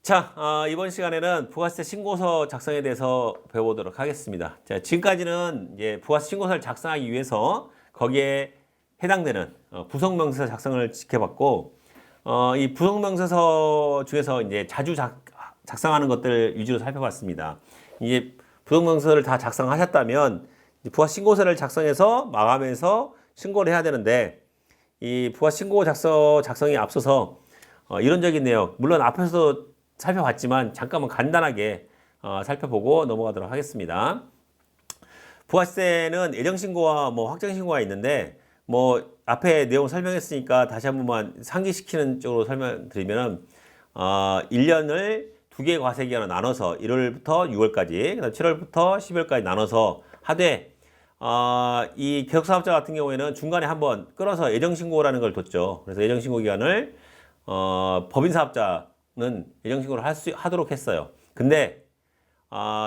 자, 이번 시간에는 부가세 신고서 작성에 대해서 배워보도록 하겠습니다. 자, 지금까지는 이제 부가세 신고서를 작성하기 위해서 거기에 해당되는 부속명세서 작성을 지켜봤고, 이 부속명세서 중에서 이제 자주 작성하는 것들 위주로 살펴봤습니다. 이제 부속명세서를 다 작성하셨다면 부가세 신고서를 작성해서 마감해서 신고를 해야 되는데, 이 부가세 신고 작성에 앞서서 이론적인 내용, 물론 앞에서도 살펴봤지만 잠깐만 간단하게 살펴보고 넘어가도록 하겠습니다. 부가세는 예정신고와 확정신고가 있는데, 앞에 내용 설명했으니까 다시 한 번만 상기시키는 쪽으로 설명드리면, 1년을 두 개의 과세기간으로 나눠서 1월부터 6월까지, 그다음 7월부터 12월까지 나눠서 하되, 이 계속사업자 같은 경우에는 중간에 한번 끊어서 예정신고라는 걸 뒀죠. 그래서 예정신고 기간을 법인사업자는 예정신고를 하도록 했어요. 근데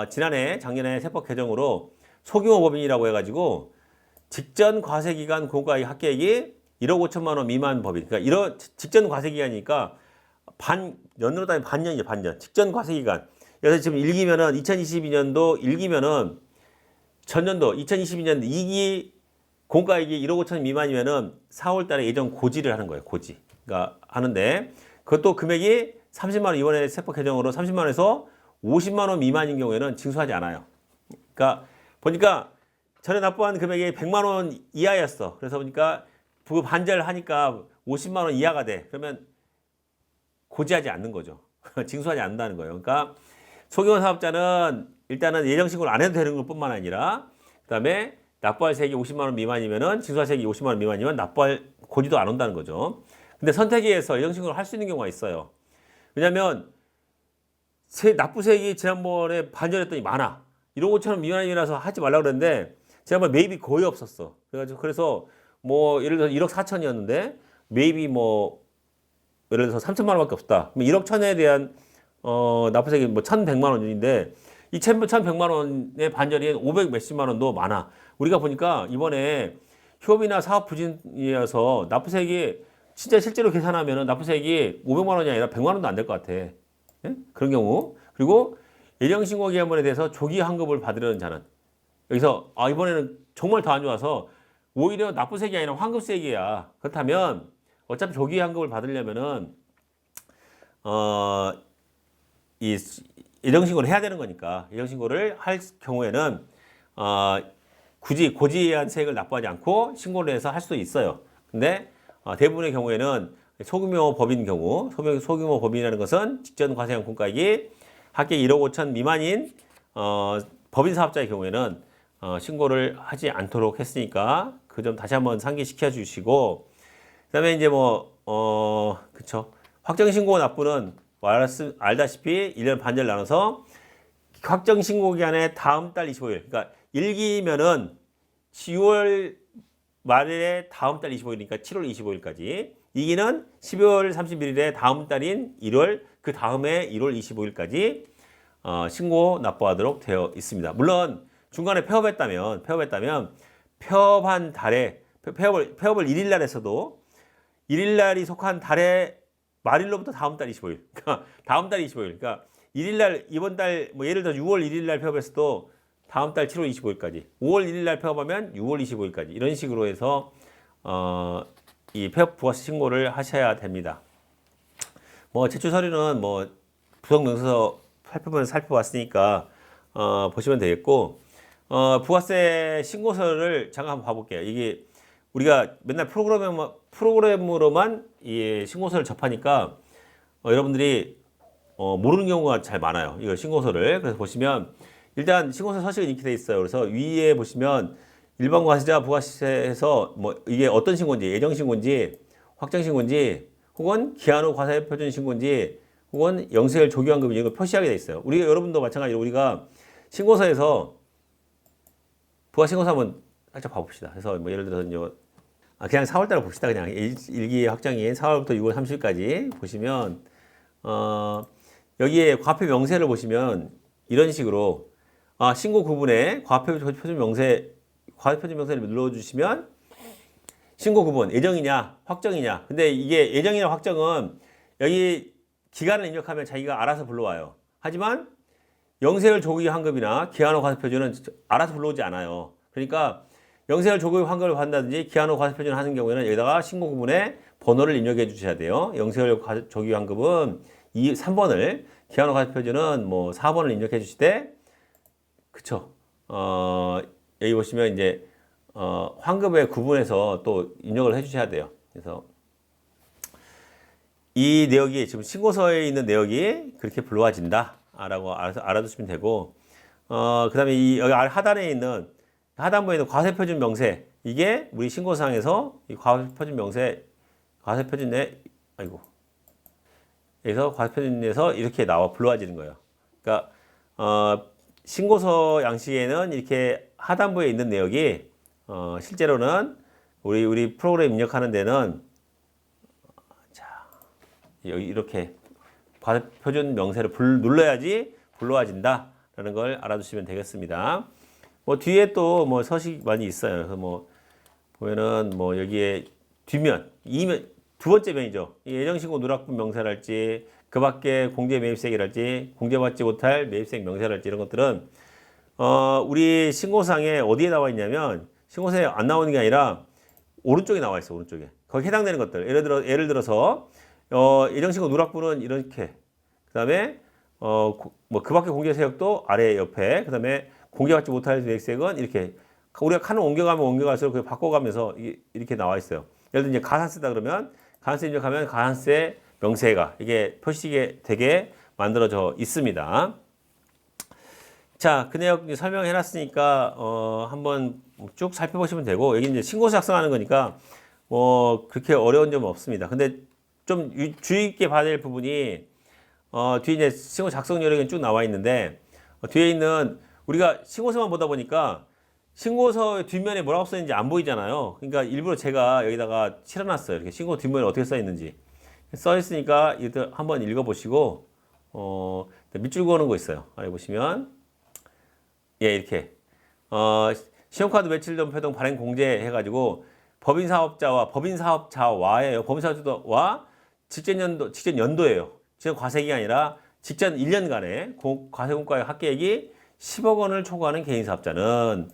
작년에 세법 개정으로 소규모 법인이라고 해가지고 직전 과세기간 공과액 합계액이 1억 5천만 원 미만 법인, 그러니까 이런 직전 과세기간이니까 연으로 따지면 반년이죠. 반년 직전 과세기간. 그래서 지금 2022년도 1기면은 전년도 2022년 2기 공과액이 1억 5천 미만이면은 4월 달에 예정 고지를 하는 거예요. 고지. 그러니까 하는데, 그것도 금액이 30만 원, 이번에 세법 개정으로 30만 원에서 50만 원 미만인 경우에는 징수하지 않아요. 그러니까 보니까 전에 납부한 금액이 100만 원 이하였어. 그래서 보니까 반절하니까 50만 원 이하가 돼. 그러면 고지하지 않는 거죠. 징수하지 않는다는 거예요. 그러니까 소규모 사업자는 일단은 예정신고를 안 해도 되는 것뿐만 아니라, 그다음에 납부할 세액이 50만 원 미만이면은, 징수할 세액이 50만 원 미만이면 납부할 고지도 안 온다는 거죠. 근데 선택에 의해서 예정신고를 할 수 있는 경우가 있어요. 왜냐하면 납부세액이 지난번에 반절했더니 많아. 1억 5천 원 미만이라서 하지 말라고 그랬는데 지난번 매입이 거의 없었어. 그래서 예를 들어서 1억 4천이었는데 매입이 예를 들어서 3천만 원밖에 없다. 그럼 1억 천에 대한 납부세액이 1,100만 원인데 이 1,100만 원의 반절인 500 몇십만 원도 많아. 우리가 보니까 이번에 휴업이나 사업 부진이어서 납부세액이 진짜 실제로 계산하면 납부세액이 500만 원이 아니라 100만 원도 안 될 것 같아. 예? 그런 경우. 그리고 예정신고 기한번에 대해서 조기 환급을 받으려는 자는, 여기서 이번에는 정말 더 안 좋아서 오히려 납부세액이 아니라 환급세액이야. 그렇다면 어차피 조기 환급을 받으려면은 이 예정신고를 해야 되는 거니까, 예정신고를 할 경우에는 굳이 고지한 세액을 납부하지 않고 신고를 해서 할 수도 있어요. 근데 대부분의 경우에는 소규모 법인 경우, 소규모 법인이라는 것은 직전 과세형 공과액이 합계 1억 5천 미만인 법인 사업자의 경우에는 신고를 하지 않도록 했으니까 그 점 다시 한번 상기시켜 주시고, 그다음에 이제 그쵸, 확정신고 납부는 알다시피 1년 반절 나눠서 확정신고 기간에 다음 달 25일, 그러니까 1기면은 10월 말에 다음 달 25일이니까 7월 25일까지, 2기는 12월 31일에 다음 달인 1월, 그 다음에 1월 25일까지 신고 납부하도록 되어 있습니다. 물론 중간에 폐업했다면 폐업한 달에 폐업을 1일 날 했어도 1일 날이 속한 달의 말일로부터 다음 달 25일, 그러니까 다음 달 25일, 그러니까 1일 날 이번 달 예를 들어 6월 1일 날 폐업했어도 다음 달 7월 25일까지, 5월 1일 날 폐업하면 6월 25일까지, 이런 식으로 해서 이 폐업 부가세 신고를 하셔야 됩니다. 제출 서류는 부속명세서 살펴봤으니까 보시면 되겠고, 부가세 신고서를 잠깐 한번 봐볼게요. 이게 우리가 맨날 프로그램으로만 이 신고서를 접하니까 여러분들이 모르는 경우가 잘 많아요. 이거 신고서를. 그래서 보시면 일단 신고서 서식은 이렇게 돼 있어요. 그래서 위에 보시면 일반 과세자 부가세에서 이게 어떤 신고인지, 예정 신고인지, 확정 신고인지, 혹은 기한 후 과세 표준 신고인지, 혹은 영세율 조기환급인지 이거 표시하게 돼 있어요. 여러분도 마찬가지로 우리가 신고서에서 부가세 신고서 한번 살짝 봐봅시다. 그래서 예를 들어서 그냥 4월달을 봅시다. 그냥 1기 확정인 4월부터 6월 30일까지 보시면 여기에 과표 명세를 보시면 이런 식으로 신고 구분에 과표 표준 명세를 눌러주시면 신고 구분 예정이냐 확정이냐. 근데 이게 예정이냐 확정은 여기 기간을 입력하면 자기가 알아서 불러와요. 하지만 영세율 조기 환급이나 기한 후 과세 표준은 알아서 불러오지 않아요. 그러니까 영세율 조기 환급을 받는다든지 기한 후 과세 표준을 하는 경우에는 여기다가 신고 구문에 번호를 입력해 주셔야 돼요. 영세율 조기 환급은 3번을, 기한 후 과세 표준은 뭐 4번을 입력해 주시되, 그쵸? 여기 보시면 이제 환급의 구분에서 또 입력을 해 주셔야 돼요. 그래서 이 내역이 지금 신고서에 있는 내역이 그렇게 불러와진다 라고 알아두시면 되고, 그 다음에 이 여기 하단에 있는, 하단부에 있는 과세표준 명세, 이게 우리 신고사항에서 이 과세표준 명세, 과세표준에, 아이고, 여기서 과세표준에서 이렇게 나와 불러와지는 거예요. 그러니까 신고서 양식에는 이렇게 하단부에 있는 내역이 실제로는 우리 프로그램 입력하는 데는 여기 이렇게 과세표준 명세를 눌러야지 불러와진다라는 걸 알아두시면 되겠습니다. 뭐 뒤에 또 뭐 서식 많이 있어요. 그래서 뭐 보면은 뭐 여기에 뒷면, 이면 두 번째 면이죠. 예정신고 누락분 명세랄지, 그 밖에 공제 매입세액이랄지, 공제받지 못할 매입세액 명세랄지 이런 것들은 우리 신고상에 어디에 나와 있냐면, 신고서에 안 나오는 게 아니라 오른쪽에 나와 있어. 오른쪽에. 거기 해당되는 것들. 예를 들어서 예정신고 누락분은 이렇게, 그 다음에 뭐 그 밖에 공제세액도 아래 옆에, 그 다음에 공개받지 못할 매입세액은 이렇게, 우리가 칸을 옮겨가면 옮겨갈수록 그걸 바꿔가면서 이렇게 나와 있어요. 예를 들어 이제 가산세다 그러면 가산세 입력하면 가산세 명세가 이게 표시게 되게 만들어져 있습니다. 자, 그 내역 설명해 놨으니까 한번 쭉 살펴보시면 되고, 여기 이제 신고서 작성하는 거니까 뭐 그렇게 어려운 점은 없습니다. 근데 좀 주의 있게 봐야 될 부분이 뒤에 이제 신고 작성 요령이 쭉 나와 있는데, 뒤에 있는, 우리가 신고서만 보다 보니까 신고서 뒷면에 뭐라고 써 있는지 안 보이잖아요. 그러니까 일부러 제가 여기다가 칠해놨어요. 이렇게 신고 뒷면에 어떻게 써 있는지. 써 있으니까 이것도 한번 읽어보시고, 밑줄 그어놓은 거 있어요. 아래 보시면, 예, 이렇게 신용카드 매출 전폐동 발행 공제 해가지고 법인사업자와예요. 법인사업자와 직전 연도예요. 직전 과세기가 아니라 직전 1년간의 과세공과의 합계액이 10억 원을 초과하는 개인사업자는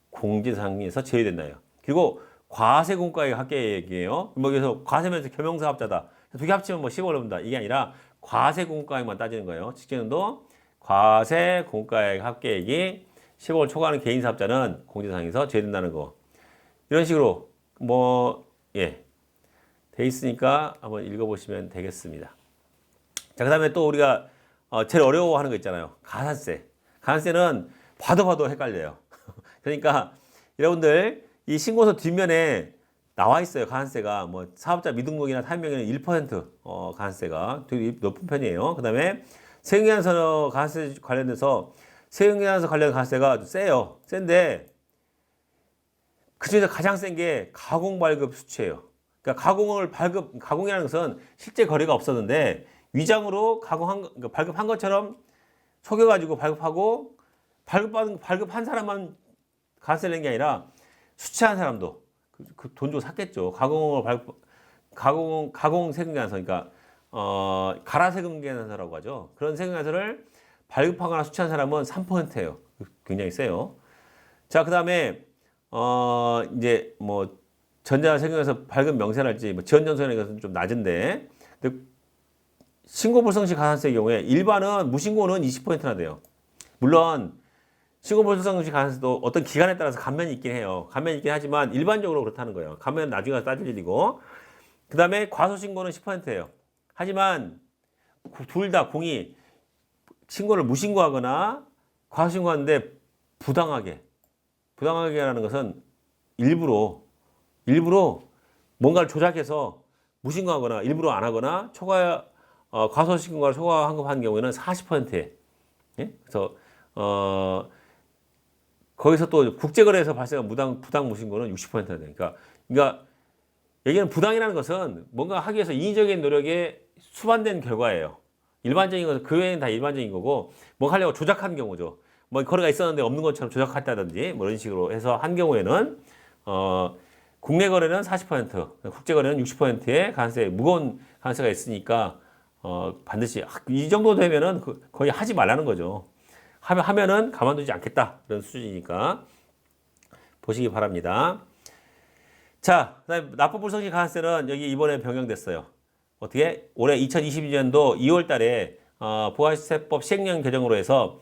공제상에서 제외된다요. 그리고 과세공과의 합계액이에요. 뭐 그래서 과세면서 겸용사업자다. 두 개 합치면 뭐 10억을 넘는다. 이게 아니라 과세공과액만 따지는 거예요. 직전 연도 과세공과액 합계액이 10억을 초과하는 개인사업자는 공제상에서 제외된다는 거. 이런 식으로 돼 있으니까 한번 읽어보시면 되겠습니다. 자, 그 다음에 또 우리가 제일 어려워하는 거 있잖아요. 가산세. 가산세는 봐도 헷갈려요. 그러니까 여러분들 이 신고서 뒷면에 나와 있어요. 가산세가 뭐 사업자 미등록이나 타임명에는 1% 가산세가 되게 높은 편이에요. 그 다음에 세금계산서 가산세 관련돼서 세금계산서 관련 가산세가 세요. 센데 그중에서 가장 센 게 가공발급 수취예요. 그러니까 가공이라는 것은 실제 거래가 없었는데 위장으로 그러니까 발급한 것처럼 속여가지고 발급하고, 발급한 사람만 가세를 낸 게 아니라 수취한 사람도 그 돈 주고 샀겠죠. 가공 세금계산서, 그러니까 가라 세금계산서라고 하죠. 그런 세금계산서를 발급하거나 수취한 사람은 3%예요. 굉장히 세요. 자, 그 다음에 이제 뭐 전자세금에서 발급 명세랄지 뭐 지원전선에 것은 좀 낮은데, 근데 신고불성시 가산세의 경우에 일반은 무신고는 20%나 돼요. 물론 신고불성시 가산세도 어떤 기간에 따라서 감면이 있긴 해요. 감면이 있긴 하지만 일반적으로 그렇다는 거예요. 감면은 나중에 가서 따질 일이고, 그 다음에 과소신고는 10%예요. 하지만 둘 다 공이 신고를 무신고하거나 과소신고하는데 부당하게라는 것은 일부러 뭔가를 조작해서 무신고하거나 일부러 안 하거나 과소신고를 초과 환급하는 경우에는 40%예요. 예? 그래서 거기서 또 국제거래에서 발생한 부당 무신고는 60%나 돼요. 그러니까 여기는 부당이라는 것은 뭔가 하기 위해서 인위적인 노력에 수반된 결과예요. 일반적인 것은 그 외에는 다 일반적인 거고, 뭔가 하려고 조작한 경우죠. 뭐 거래가 있었는데 없는 것처럼 조작했다든지 뭐 이런 식으로 해서 한 경우에는 국내 거래는 40%, 국제 거래는 60%의 무거운 가산세가 있으니까 반드시 이 정도 되면은 거의 하지 말라는 거죠. 하면은 가만두지 않겠다 이런 수준이니까 보시기 바랍니다. 자, 그다음에 납부불성실 가산세는 여기 이번에 변경됐어요. 어떻게? 올해 2022년도 2월 달에 부가세법 시행령 개정으로 해서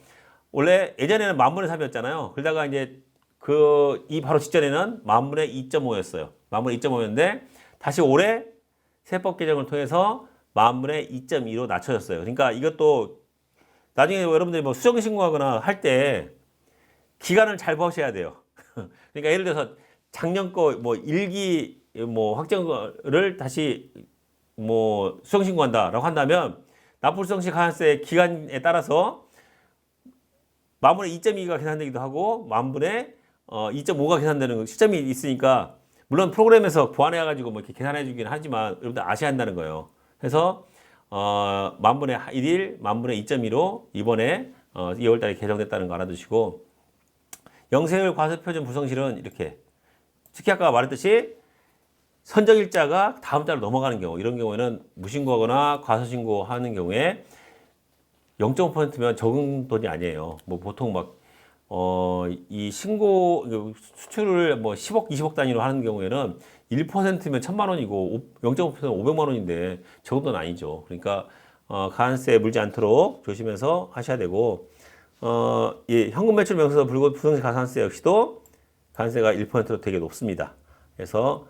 원래 예전에는 만분의 3이었잖아요. 그러다가 이제 이 바로 직전에는 만분의 2.5였어요. 만분의 2.5였는데 다시 올해 세법 개정을 통해서 만분의 2.2로 낮춰졌어요. 그러니까 이것도 나중에 여러분들이 뭐 수정신고하거나 할 때 기간을 잘 보셔야 돼요. 그러니까 예를 들어서 작년 거 뭐 1기 뭐 확정을 다시 뭐 수정신고한다라고 한다면 납부불성실 가산세 기간에 따라서 만분의 2.2가 계산되기도 하고 만분의 2.5가 계산되는 시점이 있으니까 물론 프로그램에서 보완해가지고 뭐 이렇게 계산해주긴 하지만 여러분들 아셔야 한다는 거예요. 그래서 만분의 1일, 만분의 2.2로 이번에 2월달에 개정됐다는 거 알아두시고 영세율 과세표준 불성실은 이렇게 특히 아까 말했듯이 선정일자가 다음 달로 넘어가는 경우 이런 경우에는 무신고하거나 과소신고하는 경우에 0.5%면 적은 돈이 아니에요. 뭐 보통 막 이 신고 수출을 뭐 10억, 20억 단위로 하는 경우에는 1%면 1,000만 원이고 0.5%면 500만 원인데 적은 돈 아니죠. 그러니까 가산세 물지 않도록 조심해서 하셔야 되고 예, 현금 매출 명세서 불성실 가산세 역시도 가산세가 1%로 되게 높습니다. 그래서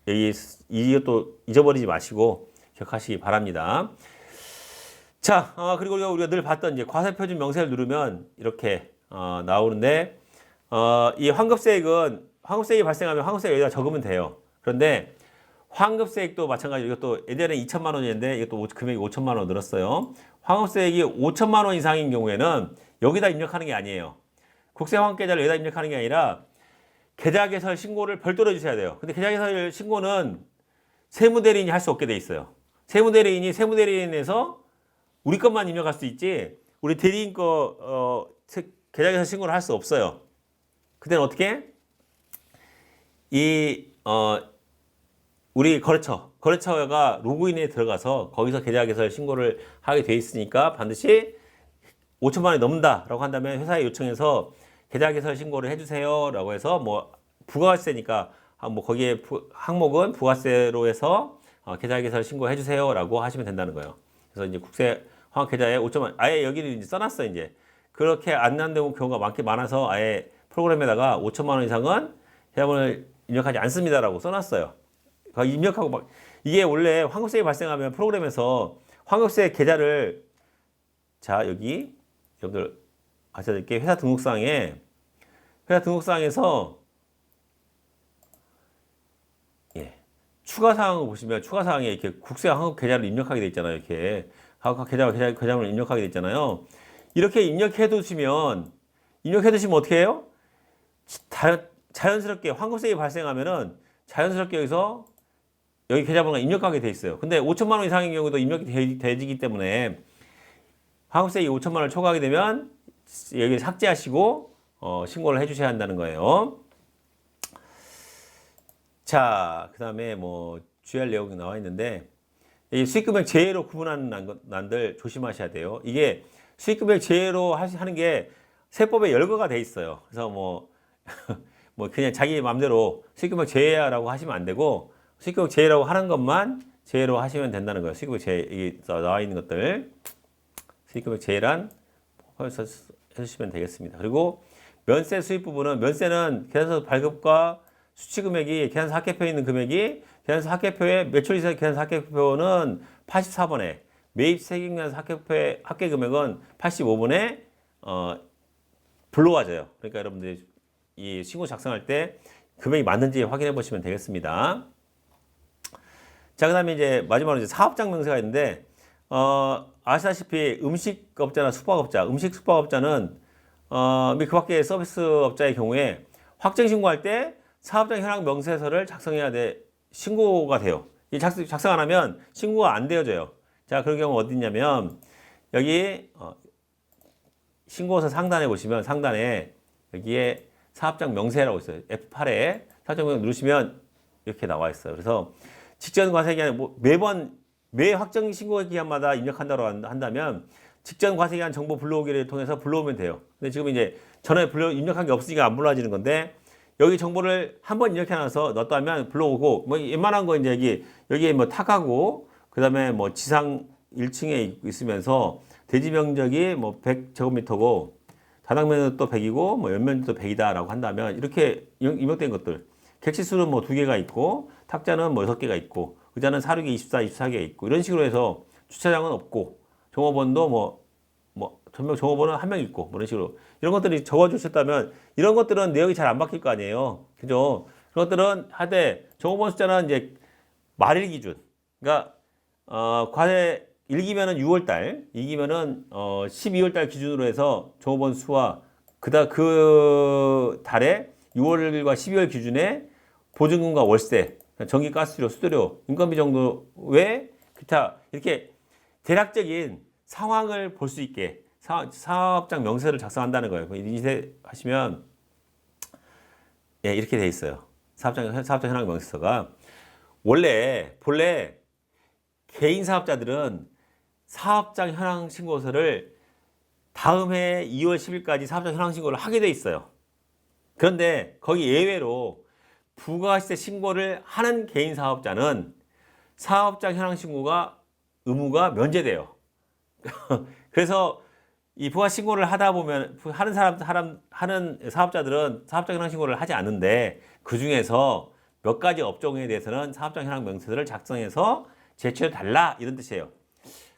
여기 이것도 잊어버리지 마시고 기억하시기 바랍니다. 자, 그리고 우리가 늘 봤던 이제 과세표준 명세를 누르면 이렇게 나오는데 이 환급세액은 환급세액이 발생하면 환급세액 여기다 적으면 돼요. 그런데 환급세액도 마찬가지로 이것도 예전에 2천만 원이었는데 이것도 금액이 5천만 원 늘었어요. 환급세액이 5천만 원 이상인 경우에는 여기다 입력하는 게 아니에요. 국세환급계좌를 여기다 입력하는 게 아니라 계좌개설 신고를 별도로 해주셔야 돼요. 근데 계좌개설 신고는 세무대리인이 할 수 없게 돼 있어요. 세무대리인이 세무대리인에서 우리 것만 입력할 수 있지 우리 대리인 거 계좌개설 신고를 할 수 없어요. 그때는 어떻게? 우리 거래처가 로그인에 들어가서 거기서 계좌개설 신고를 하게 돼 있으니까 반드시 5천만 원이 넘는다라고 한다면 회사에 요청해서 계좌개설 신고를 해주세요라고 해서 뭐 부가세니까 뭐 거기에 항목은 부가세로 해서 계좌개설 신고해 주세요라고 하시면 된다는 거예요. 그래서 이제 국세 화학 계좌에 5천만 아예 여기를 이제 써놨어 이제 그렇게 안 나는 경우가 많아서 아예 프로그램에다가 5천만 원 이상은 계좌번호를 입력하지 않습니다라고 써놨어요. 입력하고 막 이게 원래 환급세가 발생하면 프로그램에서 환급세 계좌를 자 여기 여러분들 아셔야 될 게 회사 등록상에서 예, 추가 사항을 보시면 추가 사항에 이렇게 국세 환급 계좌를 입력하게 돼 있잖아요. 이렇게 각 계좌를 입력하게 돼 있잖아요. 이렇게 입력해 두시면 어떻게 해요? 자연스럽게 환급세가 발생하면은 자연스럽게 여기서 여기 계좌번호가 입력하게 돼 있어요. 근데 5천만 원 이상인 경우도 입력이 되기 때문에 환급세액이 5천만 원을 초과하게 되면 여기 삭제하시고 신고를 해주셔야 한다는 거예요. 자, 그 다음에 뭐 주의할 내용이 나와 있는데 이 수익금액 제외로 구분하는 난들 조심하셔야 돼요. 이게 수익금액 제외로 하는 게 세법에 열거가 돼 있어요. 그래서 뭐 그냥 자기 마음대로 수익금액 제외라고 하시면 안 되고 수익금액 제외라고 하는 것만 제외로 하시면 된다는 거예요. 수익금액 제외 이게 나와 있는 것들 수익금액 제외란 해주시면 되겠습니다. 그리고 면세 수입 부분은 면세는 계산서 발급과 수취금액이 계산서 합계표에 있는 금액이 계산서 합계표에 매출이사 계산서 합계표는 84번에 매입 세금계산서 합계 금액은 85번에 불러와져요. 그러니까 여러분들이 이 신고 작성할 때 금액이 맞는지 확인해 보시면 되겠습니다. 자, 그다음에 이제 마지막으로 이제 사업장 명세가 있는데 아시다시피 음식업자나 숙박업자, 음식 숙박업자는 그 밖에 서비스업자의 경우에 확정 신고할 때 사업장 현황 명세서를 작성해야 돼 신고가 돼요. 이 작성 안 하면 신고가 안 되어져요. 자, 그런 경우 어디 있냐면 여기 신고서 상단에 보시면 상단에 여기에 사업장 명세라고 있어요. F8에 사업장 명세 누르시면 이렇게 나와 있어요. 그래서 직전 과세기 아니라 매번 매 확정 신고 기간마다 입력한다고 한다면 직전 과세기한 정보 불러오기를 통해서 불러오면 돼요. 근데 지금 이제 전에 입력한 게 없으니까 안 불러지는 건데 여기 정보를 한번 입력해놔서 넣었다 하면 불러오고 뭐 웬만한 거 이제 여기에 뭐 탁하고 그다음에 뭐 지상 1층에 있으면서 대지 면적이 뭐 100제곱미터고 다당면은 또 100이고 뭐 연면도 100이다라고 한다면 이렇게 입력된 것들 객실수는 뭐 2개가 있고 탁자는 뭐 6개가 있고 의자는 4, 6개, 24, 24개 있고 이런 식으로 해서 주차장은 없고 종업원도 전명 종업원은 한 명 있고 뭐 이런 식으로 이런 것들이 적어주셨다면 이런 것들은 내역이 잘 안 바뀔 거 아니에요. 그죠? 그런 것들은 하되 종업원 숫자는 이제 말일 기준. 그러니까 과세 1기면은 6월달, 2기면은 12월달 기준으로 해서 종업원 수와 그 달에 6월과 12월 기준에 보증금과 월세, 전기, 가스료, 수도료, 인건비 정도 외 기타 이렇게 대략적인 상황을 볼 수 있게 사업장 명세를 작성한다는 거예요. 인쇄 하시면 예, 이렇게 돼 있어요. 사업장 현황 명세서가 본래 개인 사업자들은 사업장 현황 신고서를 다음 해 2월 10일까지 사업장 현황 신고를 하게 돼 있어요. 그런데 거기 예외로 부가세 신고를 하는 개인 사업자는 사업장 현황 신고가 의무가 면제돼요. 그래서 이 부가 신고를 하다 보면 하는 사업자들은 사업장 현황 신고를 하지 않는데 그 중에서 몇 가지 업종에 대해서는 사업장 현황 명세서를 작성해서 제출해 달라 이런 뜻이에요.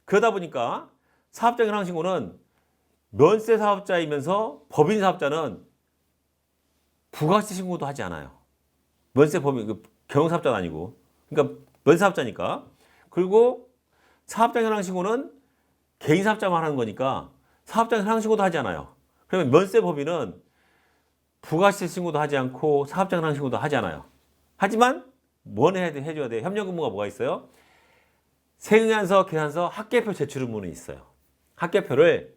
그러다 보니까 사업장 현황 신고는 면세 사업자이면서 법인 사업자는 부가세 신고도 하지 않아요. 면세 법인 경영 사업자는 아니고 그러니까 면세 사업자니까. 그리고 사업장 현황 신고는 개인 사업자만 하는 거니까 사업장 현황 신고도 하지 않아요. 그러면 면세 법인은 부가세 신고도 하지 않고 사업장 현황 신고도 하지 않아요. 하지만 뭘 해줘야 돼요? 협력 의무가 뭐가 있어요? 세금계산서, 계산서, 합계표 제출 의무는 있어요. 합계표를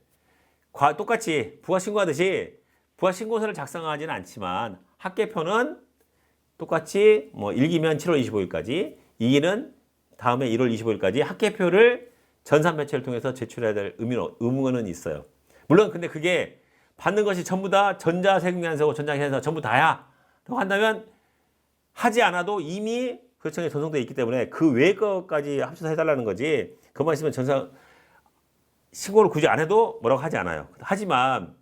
똑같이 부가 신고하듯이 부가 신고서를 작성하지는 않지만 합계표는 똑같이 뭐 1기면 7월 25일까지, 2기는 다음에 1월 25일까지 합계표를 전산매체를 통해서 제출해야 될 의무는 있어요. 물론 근데 그게 받는 것이 전부 다 전자세금계산서고 전자계산서 전부 다야 라고 한다면 하지 않아도 이미 구청에 전송되어 있기 때문에 그 외의 것까지 합쳐서 해달라는 거지. 그것만 있으면 전산 신고를 굳이 안 해도 뭐라고 하지 않아요. 하지만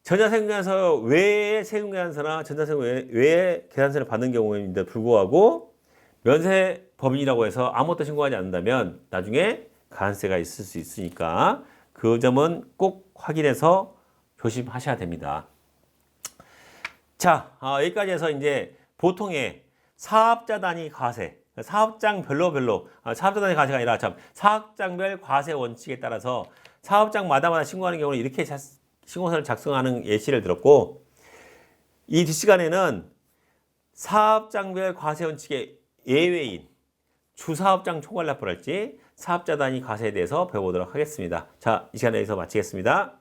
전자세금계산서 외의 세금계산서나 전자세금 외의 계산서를 받는 경우인데 불구하고 면세법인이라고 해서 아무것도 신고하지 않는다면 나중에 가산세가 있을 수 있으니까 그 점은 꼭 확인해서 조심하셔야 됩니다. 자, 여기까지 해서 이제 보통의 사업자 단위 과세, 사업장별로, 사업자 단위 과세가 아니라 사업장별 과세 원칙에 따라서 사업장마다 신고하는 경우는 이렇게 신고서를 작성하는 예시를 들었고, 이 뒷시간에는 사업장별 과세 원칙의 예외인 주사업장 총괄납부랄지 사업자 단위 과세에 대해서 배워보도록 하겠습니다. 자, 이 시간에 여기서 마치겠습니다.